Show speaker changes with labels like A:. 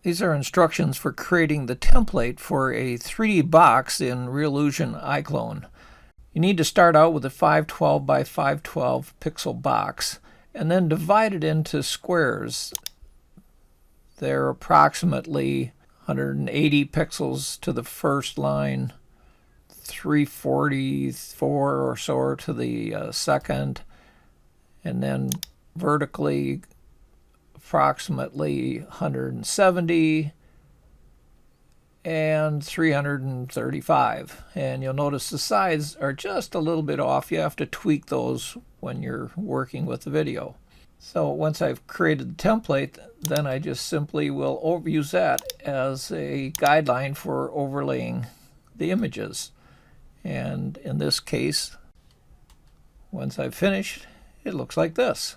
A: These are instructions for creating the template for a 3D box in Reallusion Iclone. You need to start out with a 512 by 512 pixel box and then divide it into squares. They're approximately 180 pixels to the first line, 344 or so to the second, and then vertically approximately 170 and 335. And you'll notice the sides are just a little bit off. You have to tweak those when you're working with the video. So once I've created the template, then I just simply will use that as a guideline for overlaying the images. And in this case, once I've finished, it looks like this.